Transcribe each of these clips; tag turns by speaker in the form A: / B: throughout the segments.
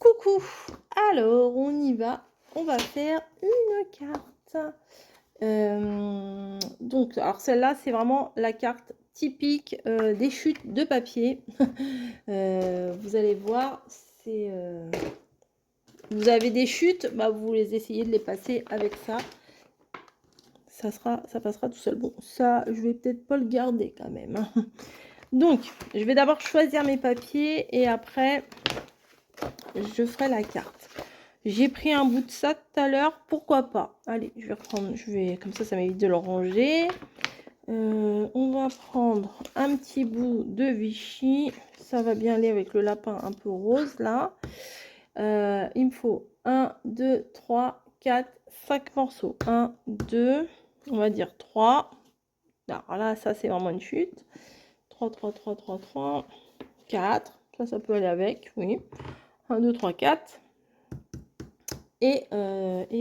A: Coucou! Alors, on y va. On va faire une carte. Donc, alors celle-là, c'est vraiment la carte typique des chutes de papier. Vous allez voir, c'est vous avez des chutes, bah, vous les essayez de les passer avec ça. Ça passera tout seul. Bon, ça, je vais peut-être pas le garder quand même, hein. Donc, je vais d'abord choisir mes papiers et après, je ferai la carte. J'ai pris un bout de ça tout à l'heure, pourquoi pas. Allez, je vais reprendre, comme ça m'évite de le ranger. On va prendre un petit bout de Vichy. Ça va bien aller avec le lapin un peu rose là. Il me faut 1, 2, 3, 4, 5 morceaux. 1, 2, on va dire 3. Alors là, ça c'est vraiment une chute. 3, 3, 3, 3, 3, 4. Ça peut aller avec, oui. 1, 2, 3, 4. Et une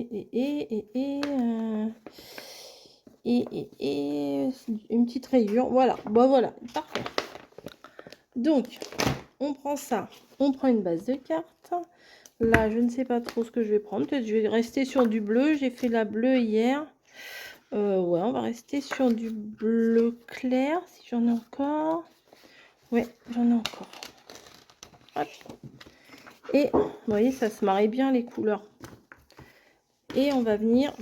A: petite rayure. Voilà, bon voilà, parfait. Donc, on prend ça. On prend une base de cartes. Là, je ne sais pas trop ce que je vais prendre. Peut-être je vais rester sur du bleu. J'ai fait la bleue hier. Ouais, on va rester sur du bleu clair, si j'en ai encore. Ouais, j'en ai encore. Hop. Et, vous voyez, ça se marie bien les couleurs. Et on va venir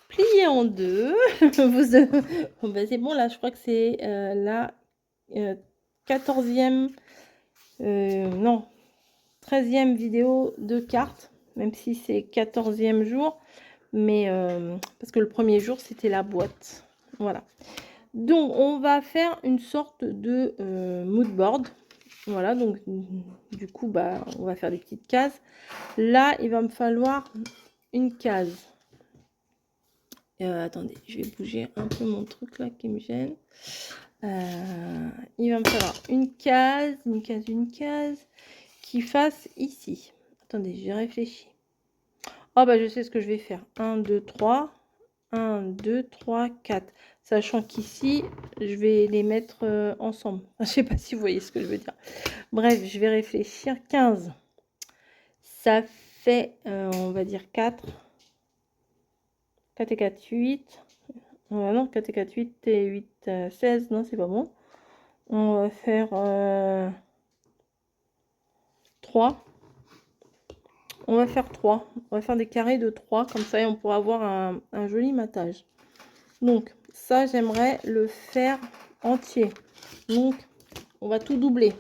A: plier en deux. C'est bon, là, je crois que c'est la 14e, non, 13e vidéo de cartes, même si c'est 14e jour, mais parce que le premier jour, c'était la boîte. Voilà. Donc, on va faire une sorte de mood board. Voilà, donc du coup, on va faire des petites cases. Là, il va me falloir une case. Attendez, je vais bouger un peu mon truc là qui me gêne. Il va me falloir une case qui fasse ici. Attendez, j'ai réfléchi. Oh je sais ce que je vais faire. 1, 2, 3. 1, 2, 3, 4. Sachant qu'ici, je vais les mettre ensemble. Je sais pas si vous voyez ce que je veux dire. Bref, je vais réfléchir. 15. Ça fait, on va dire 4. 4 et 4, 8. Non, 4 et 4, 8 et 8, 16. Non, c'est pas bon. On va faire 3. On va faire 3. On va faire des carrés de 3. Comme ça, et on pourra avoir un joli matage. Donc, ça, j'aimerais le faire entier. Donc, on va tout doubler.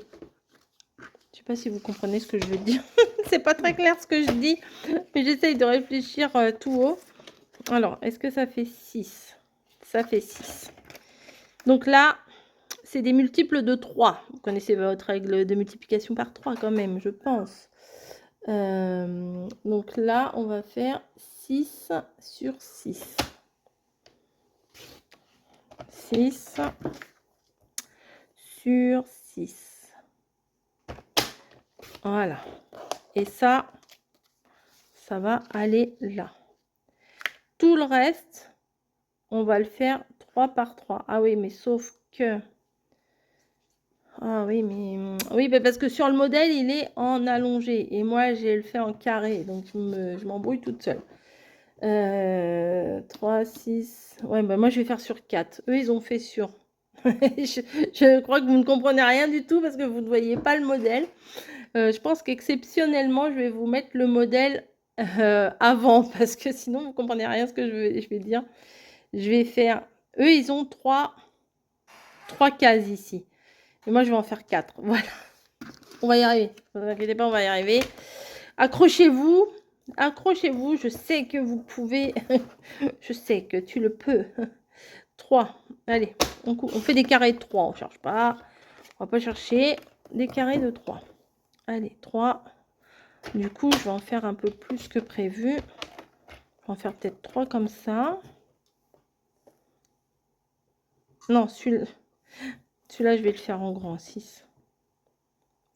A: Je sais pas si vous comprenez ce que je veux dire. C'est pas très clair ce que je dis. Mais j'essaye de réfléchir tout haut. Alors, est-ce que ça fait 6? Ça fait 6. Donc là, c'est des multiples de 3. Vous connaissez votre règle de multiplication par 3 quand même, je pense. Donc là, on va faire 6 sur 6. 6 sur 6. Voilà. Et ça va aller là. Tout le reste, on va le faire 3 par 3. Ah oui, mais sauf que... Ah oui, mais... Oui, parce que sur le modèle, il est en allongé. Et moi, j'ai le fait en carré. Donc, je m'embrouille toute seule. 3, 6... Ouais, moi, je vais faire sur 4. Eux, ils ont fait sur... je crois que vous ne comprenez rien du tout parce que vous ne voyez pas le modèle. Je pense qu'exceptionnellement, je vais vous mettre le modèle avant parce que sinon, vous ne comprenez rien ce que je vais dire. Je vais faire... Eux, ils ont 3 cases ici. Et moi, je vais en faire 4. Voilà. On va y arriver. Ne vous inquiétez pas, on va y arriver. Accrochez-vous. Accrochez-vous. Je sais que vous pouvez. Je sais que tu le peux. 3. Allez, on fait des carrés de 3. On ne cherche pas. On va pas chercher des carrés de 3. Allez, 3. Du coup, je vais en faire un peu plus que prévu. Je vais en faire peut-être 3 comme ça. Non, celui-là, je vais le faire en grand, 6.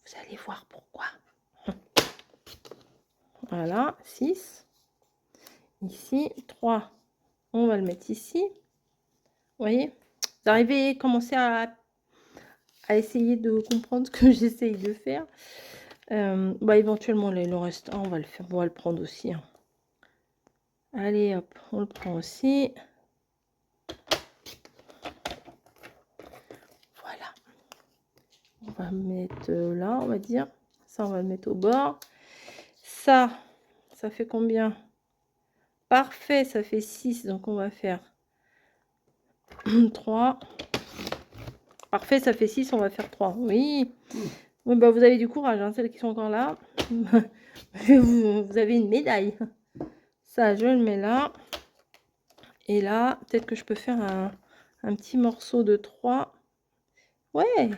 A: Vous allez voir pourquoi. Voilà, 6. Ici, 3. On va le mettre ici. Vous voyez? Vous arrivez à commencer à essayer de comprendre ce que j'essaye de faire. Bah, éventuellement, là, il en reste un, on va le faire, on va le prendre aussi, hein. Allez, hop, on le prend aussi. Voilà. On va mettre là, on va dire. Ça, on va le mettre au bord. Ça fait combien? Parfait, ça fait 6, donc on va faire 3. Parfait, ça fait 6, on va faire 3. Oui. Oui, bah, vous avez du courage, hein, celles qui sont encore là. Vous avez une médaille. Ça, je le mets là. Et là, peut-être que je peux faire un petit morceau de 3. Ouais.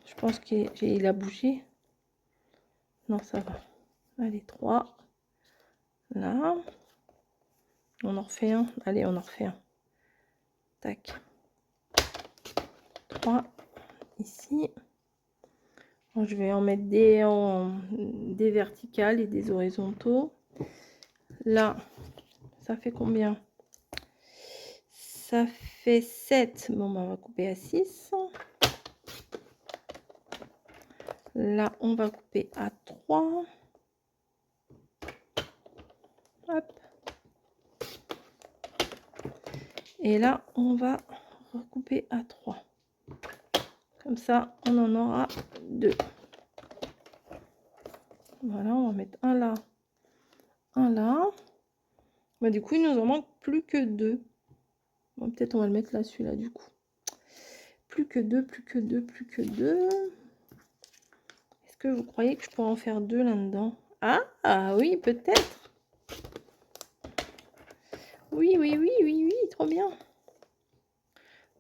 A: Je pense qu'il a bougé. Non, ça va. Allez, 3. Là. On en refait un. Allez, on en refait un. Tac. 3 ici. Bon, je vais en mettre des verticales et des horizontaux. Là, ça fait combien? Ça fait 7. Bon, ben, on va couper à 6. Là, on va couper à 3. Hop. Et là, on va recouper à 3. Comme ça, on en aura 2. Voilà, on va mettre un là, un là. Bah, du coup, il nous en manque plus que 2. Bon, peut-être on va le mettre là, celui-là, du coup. Plus que 2, plus que 2, plus que 2. Est-ce que vous croyez que je pourrais en faire 2 là-dedans? Ah oui, peut-être. Oui, oui, oui, oui, oui, trop bien.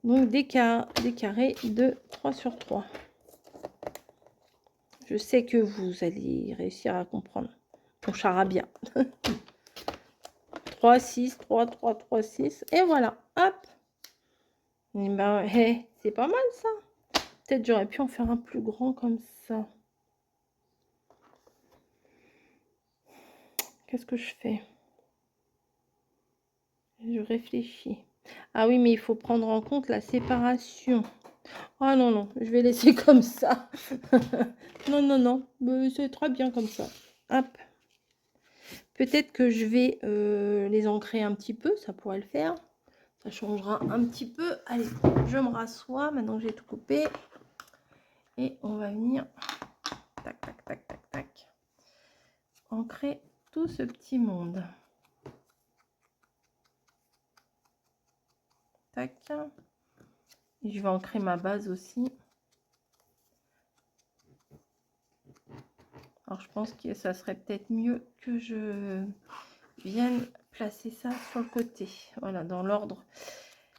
A: Donc, des carrés de 3 sur 3. Je sais que vous allez réussir à comprendre mon charabia. 3, 6, 3, 3, 3, 6. Et voilà, hop. Et ben, hey, c'est pas mal ça. Peut-être j'aurais pu en faire un plus grand comme ça. Qu'est-ce que je fais? Je réfléchis. Ah oui, mais il faut prendre en compte la séparation. Oh non, non, je vais laisser comme ça. Non, non, non, c'est très bien comme ça. Hop. Peut-être que je vais les ancrer un petit peu, ça pourrait le faire. Ça changera un petit peu. Allez, je me rassois maintenant que j'ai tout coupé. Et on va venir, tac, tac, tac, tac, tac, ancrer tout ce petit monde. Tac. Et je vais ancrer ma base aussi. Alors je pense que ça serait peut-être mieux que je vienne placer ça sur le côté. Voilà, dans l'ordre.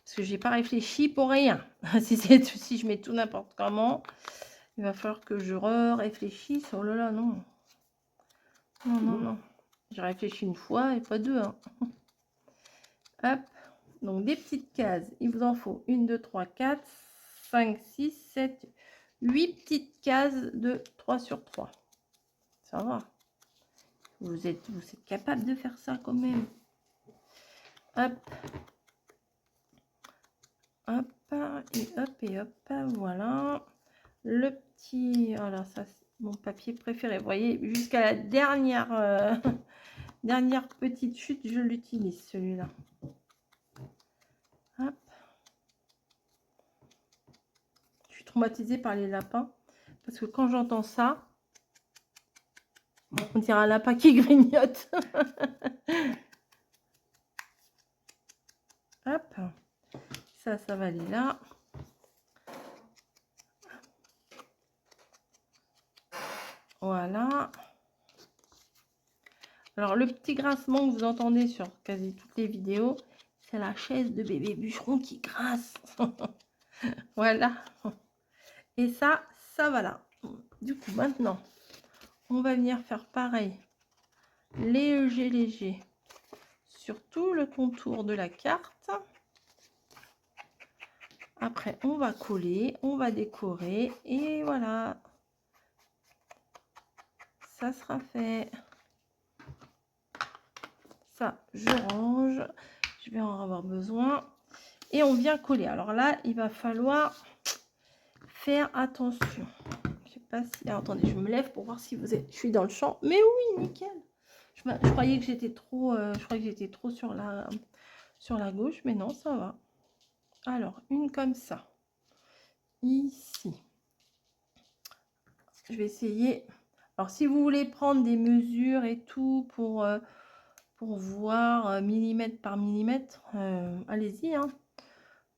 A: Parce que j'ai pas réfléchi pour rien. Si je mets tout n'importe comment, il va falloir que je réfléchisse. Oh là là, non. Non, non, non. J'ai réfléchi une fois et pas deux. Hein. Hop. Donc des petites cases. Il vous en faut 1, 2, 3, 4, 5, 6, 7, 8 petites cases de 3 sur 3. Ça va. Vous êtes capable de faire ça quand même. Hop. Hop. Et hop et hop. Voilà. Le petit... Voilà, ça c'est mon papier préféré. Vous voyez, jusqu'à la dernière, dernière petite chute, je l'utilise celui-là. Hop. Je suis traumatisée par les lapins. Parce que quand j'entends ça, on dirait un lapin qui grignote. Hop. Ça va aller là. Voilà. Alors, le petit grincement que vous entendez sur quasi toutes les vidéos, c'est la chaise de bébé bûcheron qui grince. Voilà. Et ça va là. Du coup, maintenant, on va venir faire pareil. Léger, léger. Sur tout le contour de la carte. Après, on va coller, on va décorer. Et voilà. Ça sera fait. Ça, je range. Je vais en avoir besoin. Et on vient coller. Alors là, il va falloir faire attention. pas si... Alors, attendez, je me lève pour voir si vous êtes... Je suis dans le champ. Mais oui, nickel. Je croyais que j'étais trop... je croyais que j'étais trop sur la gauche, mais non, ça va. Alors, une comme ça. Ici. Je vais essayer. Alors, si vous voulez prendre des mesures et tout pour voir millimètre par millimètre, allez-y, hein.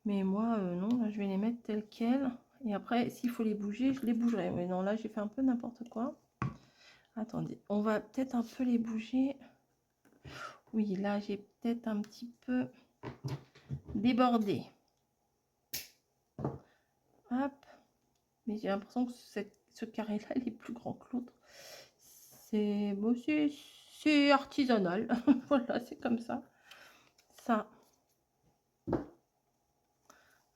A: Mais moi, non, là, je vais les mettre telles quelles. Et après, s'il faut les bouger, je les bougerai. Mais non, là, j'ai fait un peu n'importe quoi. Attendez, on va peut-être un peu les bouger. Oui, là, j'ai peut-être un petit peu débordé. Hop. Mais j'ai l'impression que ce carré-là, il est plus grand que l'autre. C'est bon, c'est artisanal. Voilà, c'est comme ça. Ça,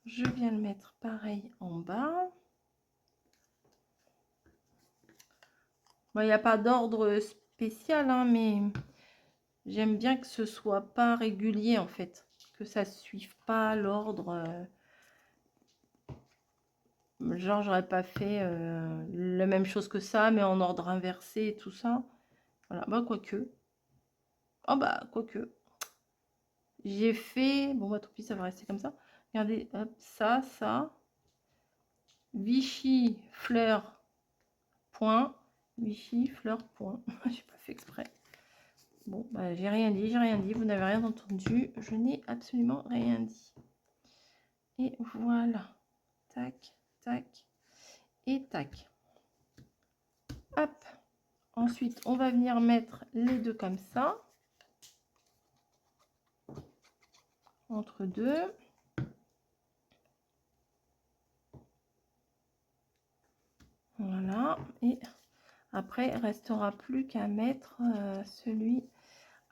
A: je viens le mettre pareil en bas. Bon, il n'y a pas d'ordre spécial, hein, mais j'aime bien que ce soit pas régulier en fait. Que ça ne suive pas l'ordre. Genre, j'aurais pas fait la même chose que ça, mais en ordre inversé et tout ça. Voilà, bah, quoique. Oh, bah, quoique. J'ai fait... Bon, bah, tant pis, ça va rester comme ça. Regardez, hop, ça. Vichy, fleur, point. Vichy, fleur, point. J'ai pas fait exprès. Bon, bah, j'ai rien dit. Vous n'avez rien entendu. Je n'ai absolument rien dit. Et voilà. Tac, tac et tac. Hop. Ensuite, on va venir mettre les deux comme ça. Entre deux. Voilà. Et après, il ne restera plus qu'à mettre celui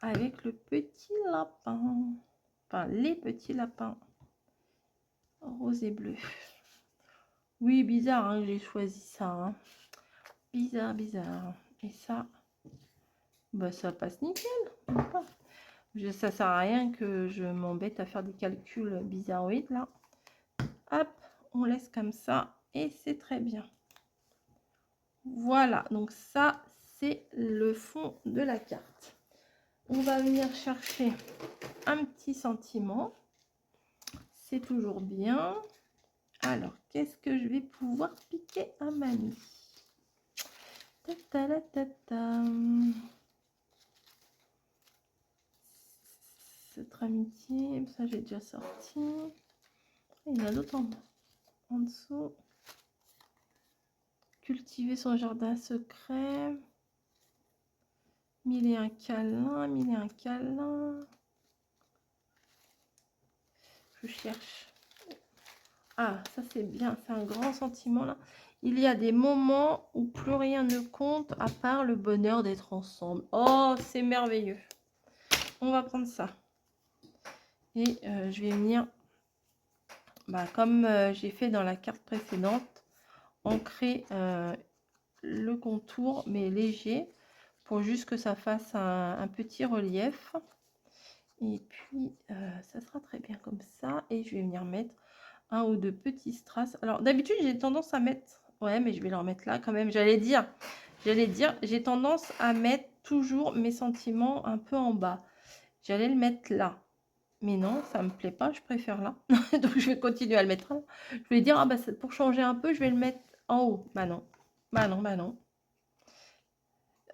A: avec le petit lapin. Enfin, les petits lapins. Rose et bleu. Oui, bizarre, hein, j'ai choisi ça. Hein. Bizarre. Et ça, bah, ça passe nickel. Ça sert à rien que je m'embête à faire des calculs bizarroïdes là. Hop, on laisse comme ça et c'est très bien. Voilà, donc ça c'est le fond de la carte. On va venir chercher un petit sentiment. C'est toujours bien. Alors, qu'est-ce que je vais pouvoir piquer à Mamie? Cette amitié, ça j'ai déjà sorti. Il y en a d'autres en dessous. Cultiver son jardin secret. 1001 câlins. Je cherche. Ah, ça c'est bien, c'est un grand sentiment là. Il y a des moments où plus rien ne compte à part le bonheur d'être ensemble. Oh, c'est merveilleux. On va prendre ça. Et je vais venir, comme j'ai fait dans la carte précédente, ancrer le contour, mais léger, pour juste que ça fasse un petit relief. Et puis, ça sera très bien comme ça. Et je vais venir mettre un ou deux petits strass. Alors, d'habitude, j'ai tendance à mettre... Ouais, mais je vais leur mettre là quand même. J'allais dire, j'ai tendance à mettre toujours mes sentiments un peu en bas. J'allais le mettre là. Mais non, ça me plaît pas, je préfère là. Donc, je vais continuer à le mettre là. Je vais dire, ah bah, pour changer un peu, je vais le mettre en haut. Bah non.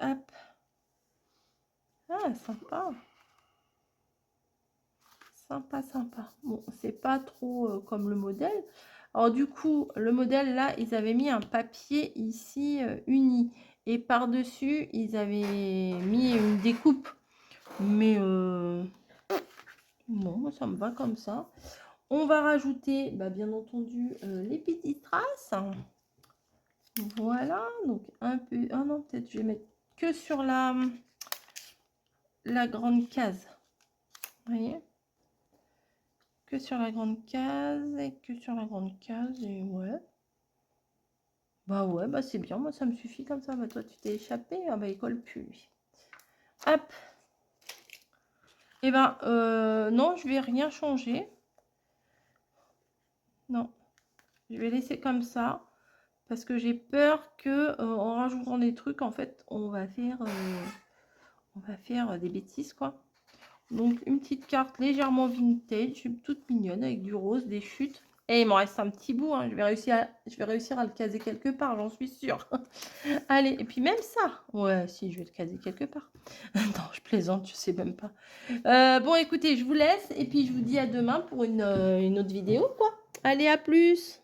A: Hop. Ah, sympa. Sympa. Bon, c'est pas trop comme le modèle. Alors, du coup, le modèle, là, ils avaient mis un papier ici uni. Et par-dessus, ils avaient mis une découpe. Mais non, ça me va comme ça. On va rajouter, bien entendu, les petits strass. Voilà, donc un peu... Ah non, peut-être je vais mettre que sur la grande case. Vous voyez? Que sur la grande case et que sur la grande case. Et ouais. Ouais, c'est bien. Moi, ça me suffit comme ça. Bah, toi, tu t'es échappé. Ah bah, il colle plus, lui. Hop. Et non, je vais rien changer. Non. Je vais laisser comme ça. parce que j'ai peur que, en rajoutant des trucs, en fait, on va faire des bêtises, quoi. Donc une petite carte légèrement vintage, toute mignonne, avec du rose, des chutes. Et il m'en reste un petit bout, hein. Je vais réussir à le caser quelque part, j'en suis sûre. Allez, et puis même ça. Ouais, si, je vais le caser quelque part. Non, je plaisante, je sais même pas. Bon, écoutez, je vous laisse et puis je vous dis à demain pour une autre vidéo, quoi. Allez, à plus!